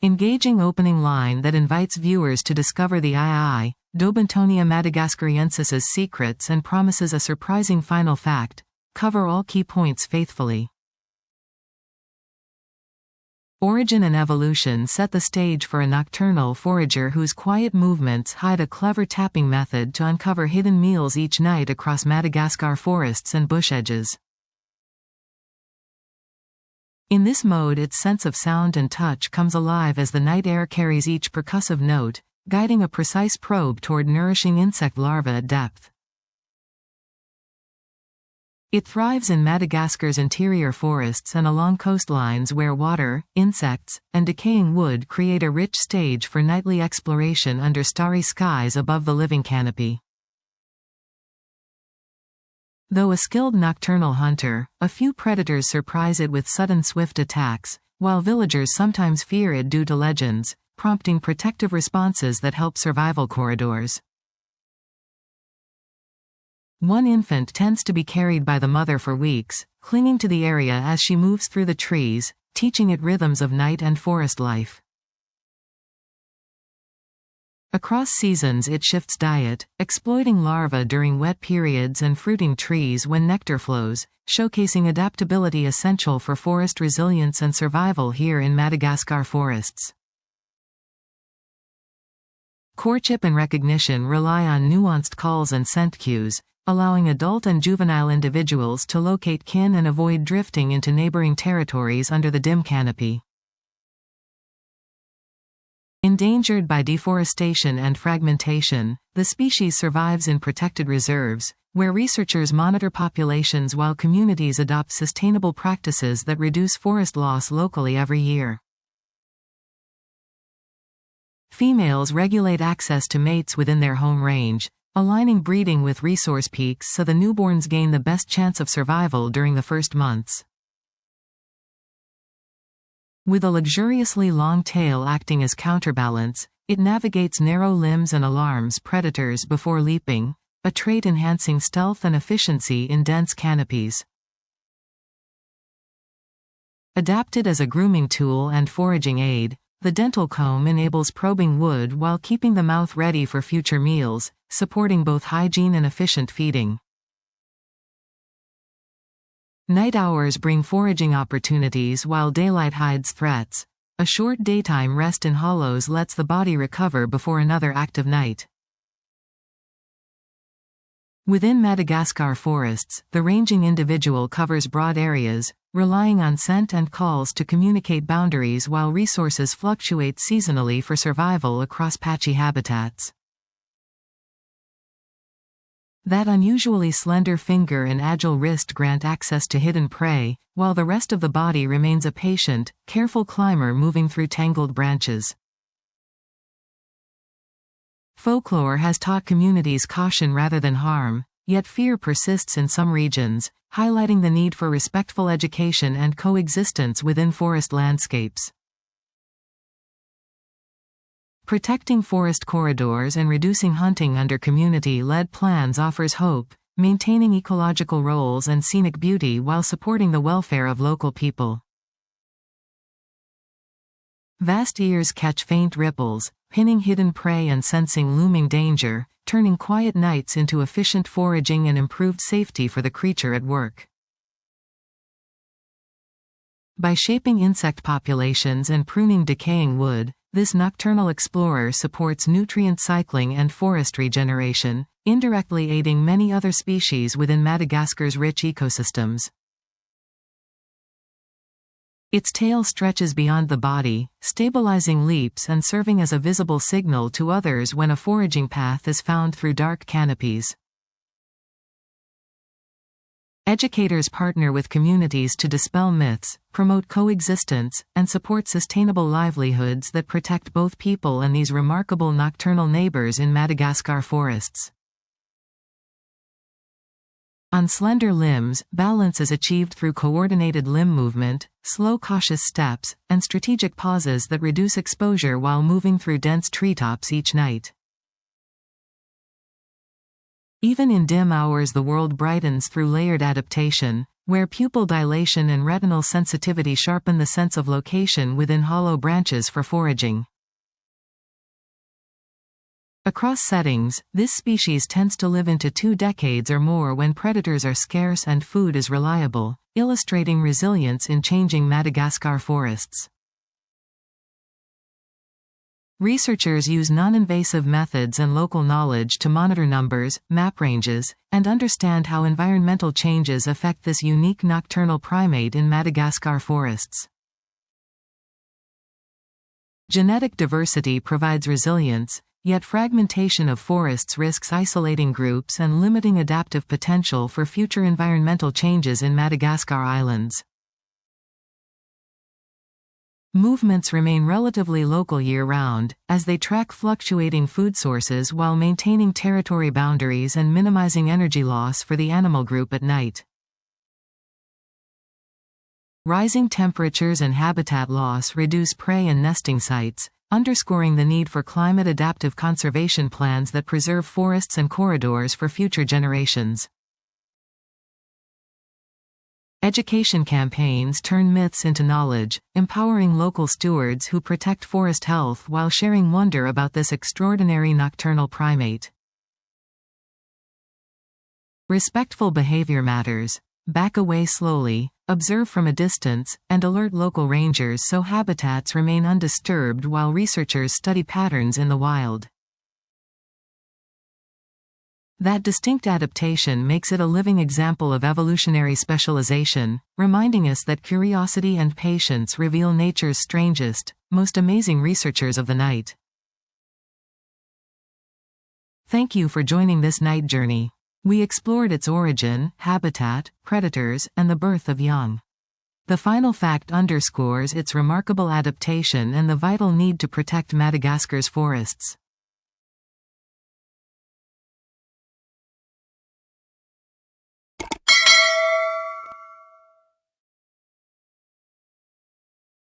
Engaging opening line that invites viewers to discover the Daubentonia madagascariensis's secrets and promises a surprising final fact. Cover all key points faithfully. Origin and evolution set the stage for a nocturnal forager whose quiet movements hide a clever tapping method to uncover hidden meals each night across Madagascar forests and bush edges. In this mode, its sense of sound and touch comes alive as the night air carries each percussive note, guiding a precise probe toward nourishing insect larvae at depth. It thrives in Madagascar's interior forests and along coastlines where water, insects, and decaying wood create a rich stage for nightly exploration under starry skies above the living canopy. Though a skilled nocturnal hunter, a few predators surprise it with sudden swift attacks, while villagers sometimes fear it due to legends, prompting protective responses that help survival corridors. One infant tends to be carried by the mother for weeks, clinging to the area as she moves through the trees, teaching it rhythms of night and forest life. Across seasons it shifts diet, exploiting larvae during wet periods and fruiting trees when nectar flows, showcasing adaptability essential for forest resilience and survival here in Madagascar forests. Courtship and recognition rely on nuanced calls and scent cues, allowing adult and juvenile individuals to locate kin and avoid drifting into neighboring territories under the dim canopy. Endangered by deforestation and fragmentation, the species survives in protected reserves, where researchers monitor populations while communities adopt sustainable practices that reduce forest loss locally every year. Females regulate access to mates within their home range, aligning breeding with resource peaks so the newborns gain the best chance of survival during the first months. With a luxuriously long tail acting as counterbalance, it navigates narrow limbs and alarms predators before leaping, a trait enhancing stealth and efficiency in dense canopies. Adapted as a grooming tool and foraging aid, the dental comb enables probing wood while keeping the mouth ready for future meals, supporting both hygiene and efficient feeding. Night hours bring foraging opportunities while daylight hides threats. A short daytime rest in hollows lets the body recover before another active night. Within Madagascar forests, the ranging individual covers broad areas, relying on scent and calls to communicate boundaries while resources fluctuate seasonally for survival across patchy habitats. That unusually slender finger and agile wrist grant access to hidden prey, while the rest of the body remains a patient, careful climber moving through tangled branches. Folklore has taught communities caution rather than harm, yet fear persists in some regions, highlighting the need for respectful education and coexistence within forest landscapes. Protecting forest corridors and reducing hunting under community-led plans offers hope, maintaining ecological roles and scenic beauty while supporting the welfare of local people. Vast ears catch faint ripples, pinning hidden prey and sensing looming danger, turning quiet nights into efficient foraging and improved safety for the creature at work. By shaping insect populations and pruning decaying wood, this nocturnal explorer supports nutrient cycling and forest regeneration, indirectly aiding many other species within Madagascar's rich ecosystems. Its tail stretches beyond the body, stabilizing leaps and serving as a visible signal to others when a foraging path is found through dark canopies. Educators partner with communities to dispel myths, promote coexistence, and support sustainable livelihoods that protect both people and these remarkable nocturnal neighbors in Madagascar forests. On slender limbs, balance is achieved through coordinated limb movement, slow cautious steps, and strategic pauses that reduce exposure while moving through dense treetops each night. Even in dim hours the world brightens through layered adaptation, where pupil dilation and retinal sensitivity sharpen the sense of location within hollow branches for foraging. Across settings, this species tends to live into 2 decades or more when predators are scarce and food is reliable, illustrating resilience in changing Madagascar forests. Researchers use non-invasive methods and local knowledge to monitor numbers, map ranges, and understand how environmental changes affect this unique nocturnal primate in Madagascar forests. Genetic diversity provides resilience, yet fragmentation of forests risks isolating groups and limiting adaptive potential for future environmental changes in Madagascar islands. Movements remain relatively local year-round, as they track fluctuating food sources while maintaining territory boundaries and minimizing energy loss for the animal group at night. Rising temperatures and habitat loss reduce prey and nesting sites, underscoring the need for climate-adaptive conservation plans that preserve forests and corridors for future generations. Education campaigns turn myths into knowledge, empowering local stewards who protect forest health while sharing wonder about this extraordinary nocturnal primate. Respectful behavior matters. Back away slowly, observe from a distance, and alert local rangers so habitats remain undisturbed while researchers study patterns in the wild. That distinct adaptation makes it a living example of evolutionary specialization, reminding us that curiosity and patience reveal nature's strangest, most amazing researchers of the night. Thank you for joining this night journey. We explored its origin, habitat, predators, and the birth of young. The final fact underscores its remarkable adaptation and the vital need to protect Madagascar's forests.